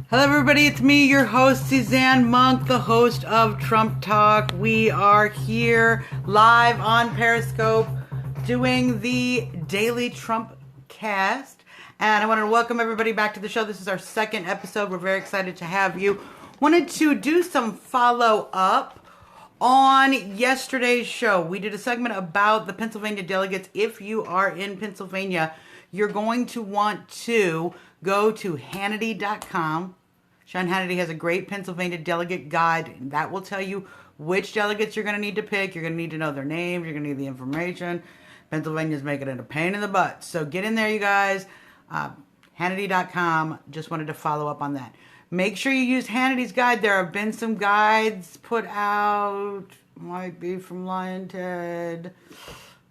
Hello, everybody. It's me, your host, Suzanne Monk, the host of Trump Talk. We are here live on Periscope doing the daily Trump cast. And I wanted to welcome everybody back to the show. This is our second episode. We're very excited to have you. Wanted to do some follow up on yesterday's show. We did a segment about the Pennsylvania delegates. If you are in Pennsylvania, you're going to want to go to Hannity.com. Sean Hannity has a great Pennsylvania delegate guide, and that will tell you which delegates you're going to need to pick. You're going to need to know their names. You're going to need the information. Pennsylvania's making it a pain in the butt. So get in there, you guys. Hannity.com. Just wanted to follow up on that. Make sure you use Hannity's guide. There have been some guides put out. Might be from Lion Ted.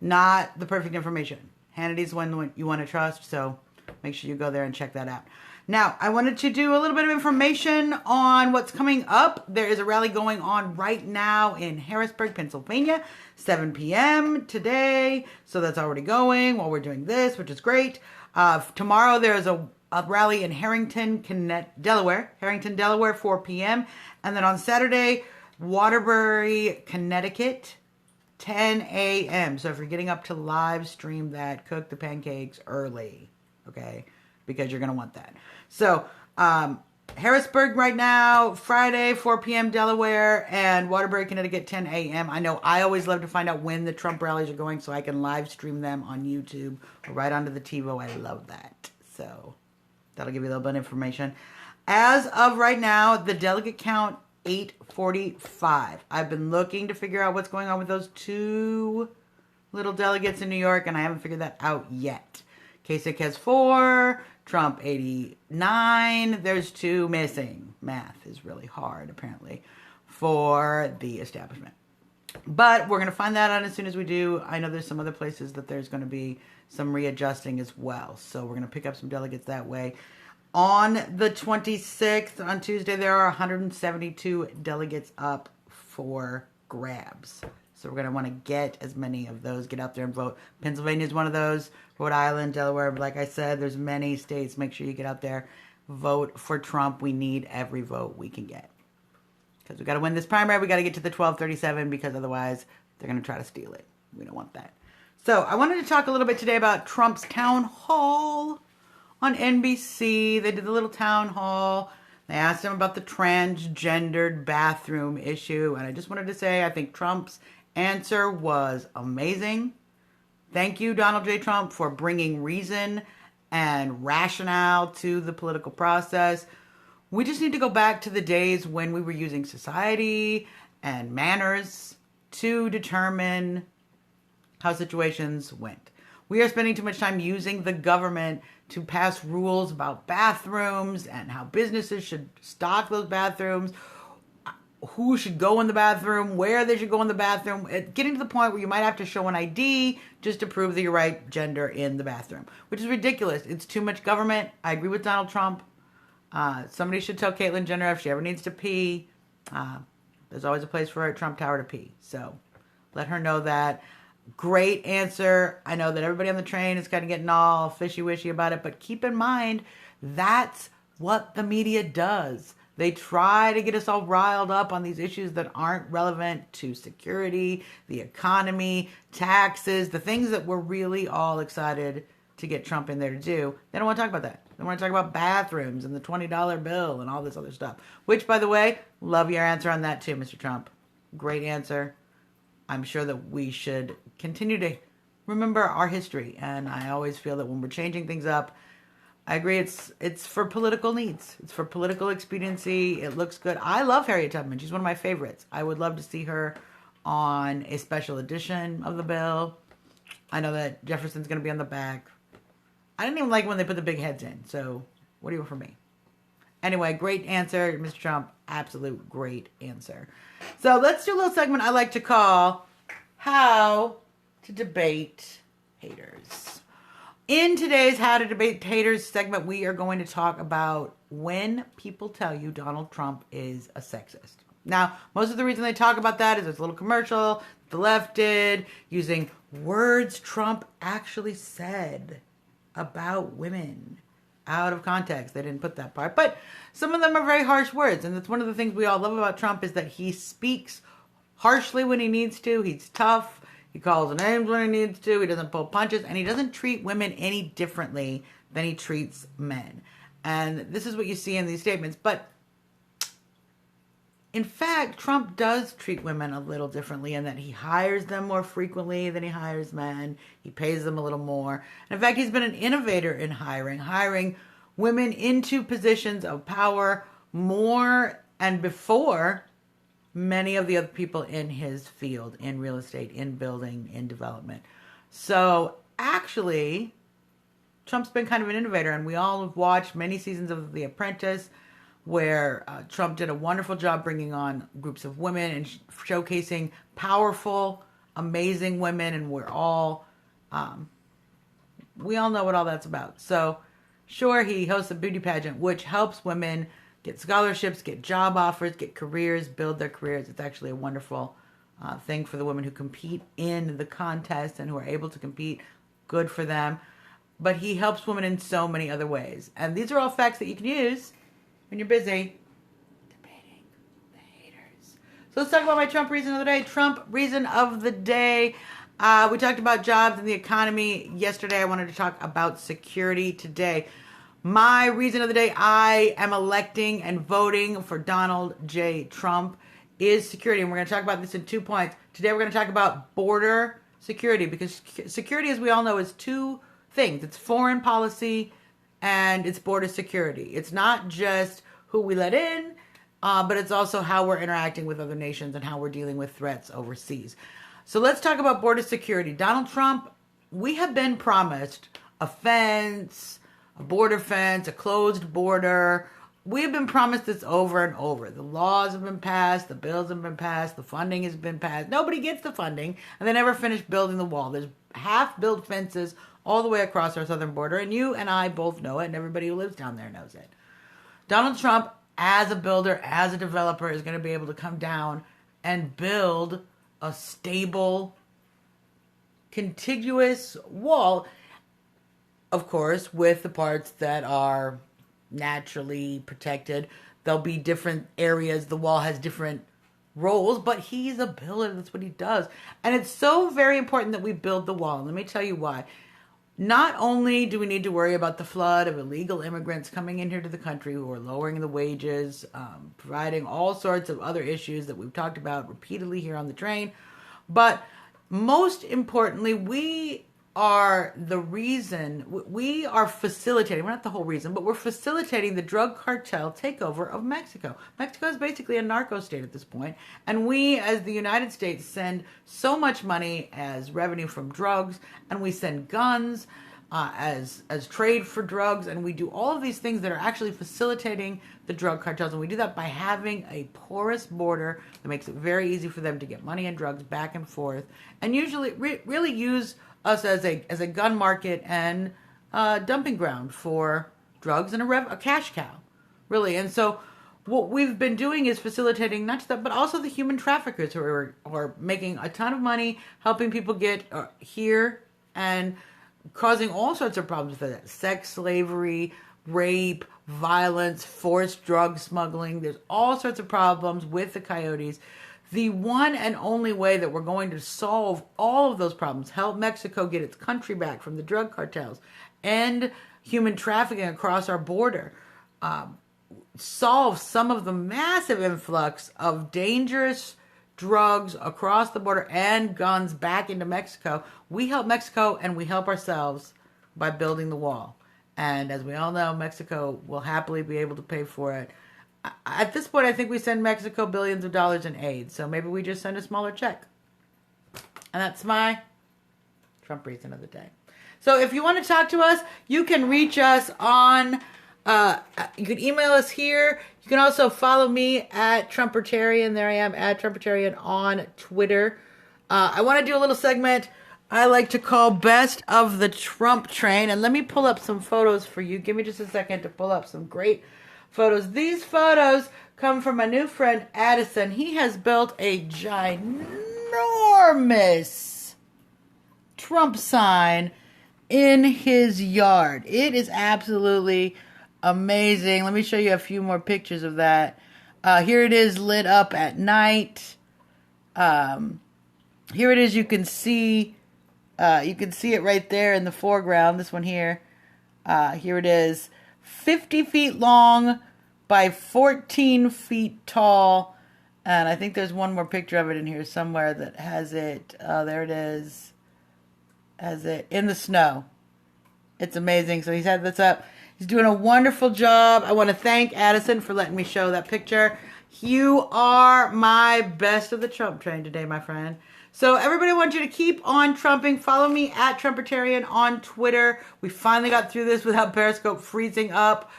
Not the perfect information. Hannity's one you want to trust, so make sure you go there and check that out. Now, I wanted to do a little bit of information on what's coming up. There is a rally going on right now in Harrisburg, Pennsylvania, 7 p.m. today. So that's already going while we're doing this, which is great. Tomorrow there's a rally in Harrington, Delaware, 4 p.m. And then on Saturday, Waterbury, Connecticut, 10 a.m. So if you're getting up to live stream that, cook the pancakes early, okay? Because you're going to want that. So, Harrisburg right now, Friday, 4 p.m. Delaware, and Waterbury, Connecticut, 10 a.m. I know I always love to find out when the Trump rallies are going so I can live stream them on YouTube or right onto the TiVo. I love that. So, that'll give you a little bit of information. As of right now, the delegate count, 845. I've been looking to figure out what's going on with those two little delegates in New York, and I haven't figured that out yet. Kasich has 4, Trump 89, there's 2 missing. Math is really hard, apparently, for the establishment. But we're going to find that out as soon as we do. I know there's some other places that there's going to be some readjusting as well. So we're going to pick up some delegates that way. On the 26th, on Tuesday, there are 172 delegates up for grabs. So we're going to want to get as many of those, get out there and vote. Pennsylvania is one of those. Rhode Island, Delaware, like I said, there's many states. Make sure you get out there, vote for Trump. We need every vote we can get. Because we got to win this primary. We got to get to the 1237 because otherwise they're going to try to steal it. We don't want that. So I wanted to talk a little bit today about Trump's town hall on NBC. They did the little town hall. They asked him about the transgendered bathroom issue. And I just wanted to say I think Trump's answer was amazing. Thank you, Donald J. Trump, for bringing reason and rationale to the political process. We just need to go back to the days when we were using society and manners to determine how situations went. We are spending too much time using the government to pass rules about bathrooms and how businesses should stock those bathrooms, who should go in the bathroom, where they should go in the bathroom, getting to the point where you might have to show an ID just to prove that you're right gender in the bathroom, which is ridiculous. It's too much government. I agree with Donald Trump. Somebody should tell Caitlyn Jenner if she ever needs to pee. There's always a place for her at Trump Tower to pee. So let her know that. Great answer. I know that everybody on the train is kind of getting all fishy-wishy about it, but keep in mind, that's what the media does. They try to get us all riled up on these issues that aren't relevant to security, the economy, taxes, the things that we're really all excited to get Trump in there to do. They don't want to talk about that. They want to talk about bathrooms and the $20 bill and all this other stuff. Which, by the way, love your answer on that too, Mr. Trump. Great answer. I'm sure that we should continue to remember our history. And I always feel that when we're changing things up, I agree. It's for political needs. It's for political expediency. It looks good. I love Harriet Tubman. She's one of my favorites. I would love to see her on a special edition of the bill. I know that Jefferson's going to be on the back. I didn't even like when they put the big heads in. So what do you want from me? Anyway, great answer, Mr. Trump. Absolute great answer. So let's do a little segment I like to call How to Debate Haters. In today's How to Debate Haters segment, we are going to talk about when people tell you Donald Trump is a sexist. Now, most of the reason they talk about that is there's a little commercial the left did using words Trump actually said about women out of context. They didn't put that part. But some of them are very harsh words. And that's one of the things we all love about Trump is that he speaks harshly when he needs to. He's tough. He calls names when he needs to. He doesn't pull punches. And he doesn't treat women any differently than he treats men. And this is what you see in these statements. But in fact, Trump does treat women a little differently in that he hires them more frequently than he hires men. He pays them a little more. And in fact, he's been an innovator in hiring women into positions of power more and before many of the other people in his field, in real estate, in building, in development. So actually, Trump's been kind of an innovator, and we all have watched many seasons of The Apprentice, where Trump did a wonderful job bringing on groups of women and showcasing powerful, amazing women, and we all know what all that's about. So, sure, he hosts a beauty pageant, which helps women get scholarships, get job offers, get careers, build their careers. It's actually a wonderful thing for the women who compete in the contest and who are able to compete. Good for them. But he helps women in so many other ways. And these are all facts that you can use when you're busy debating the haters. So let's talk about my Trump reason of the day. Trump reason of the day. We talked about jobs and the economy yesterday. I wanted to talk about security today. My reason of the day, I am electing and voting for Donald J. Trump, is security. And we're going to talk about this in 2 points. Today we're going to talk about border security, because security, as we all know, is two things. It's foreign policy and it's border security. It's not just who we let in, but it's also how we're interacting with other nations and how we're dealing with threats overseas. So let's talk about border security. Donald Trump, we have been promised a fence, a border fence, a closed border. We have been promised this over and over. The laws have been passed, the bills have been passed, the funding has been passed. Nobody gets the funding, and they never finish building the wall. There's half-built fences all the way across our southern border, and you and I both know it, and everybody who lives down there knows it. Donald Trump, as a builder, as a developer, is going to be able to come down and build a stable, contiguous wall, of course, with the parts that are naturally protected. There'll be different areas. The wall has different roles, but he's a builder. That's what he does. And it's so very important that we build the wall. And let me tell you why. Not only do we need to worry about the flood of illegal immigrants coming in here to the country who are lowering the wages, providing all sorts of other issues that we've talked about repeatedly here on the train, but most importantly, we are the reason, we are facilitating, we're not the whole reason, but we're facilitating the drug cartel takeover of Mexico. Mexico is basically a narco state at this point, and we as the United States send so much money as revenue from drugs, and we send guns as trade for drugs, and we do all of these things that are actually facilitating the drug cartels, and we do that by having a porous border that makes it very easy for them to get money and drugs back and forth, and usually really use us as a gun market and dumping ground for drugs and a cash cow, really. And so what we've been doing is facilitating not just that, but also the human traffickers who are making a ton of money, helping people get here and causing all sorts of problems with that. Sex slavery, rape, violence, forced drug smuggling. There's all sorts of problems with the coyotes. The one and only way that we're going to solve all of those problems, help Mexico get its country back from the drug cartels, end human trafficking across our border, solve some of the massive influx of dangerous drugs across the border and guns back into Mexico. We help Mexico and we help ourselves by building the wall. And as we all know, Mexico will happily be able to pay for it. At this point, I think we send Mexico billions of dollars in aid, so maybe we just send a smaller check. And that's my Trump reason of the day. So if you want to talk to us, you can reach us on, you can email us here. You can also follow me at Trumpertarian. There I am, at Trumpertarian on Twitter. I want to do a little segment I like to call Best of the Trump Train. And let me pull up some photos for you. Give me just a second to pull up some great photos. These photos come from my new friend Addison. He has built a ginormous Trump sign in his yard. It is absolutely amazing. Let me show you a few more pictures of that. Here it is lit up at night. Here it is. You can see it right there in the foreground. This one here. Here it is. 50 feet long by 14 feet tall. And I think there's one more picture of it in here somewhere that has it. There it is. Has it in the snow. It's amazing. So he's had this up. He's doing a wonderful job. I want to thank Addison for letting me show that picture. You are my best of the Trump train today, my friend. So everybody, I want you to keep on Trumping. Follow me at Trumpetarian on Twitter. We finally got through this without Periscope freezing up.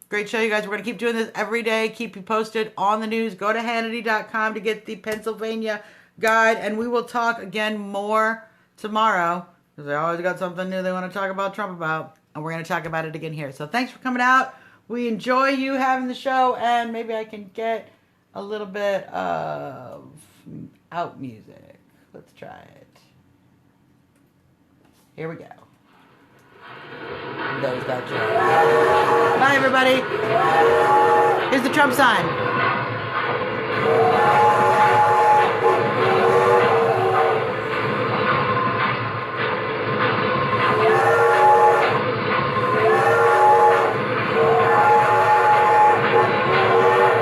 Great show, you guys. We're going to keep doing this every day. Keep you posted on the news. Go to Hannity.com to get the Pennsylvania guide. And we will talk again more tomorrow, because they always got something new they want to talk about Trump about. And we're going to talk about it again here. So thanks for coming out. We enjoy you having the show. And maybe I can get a little bit of out music. Let's try it. Here we go. Those got you. Bye, everybody. Here's the Trump sign.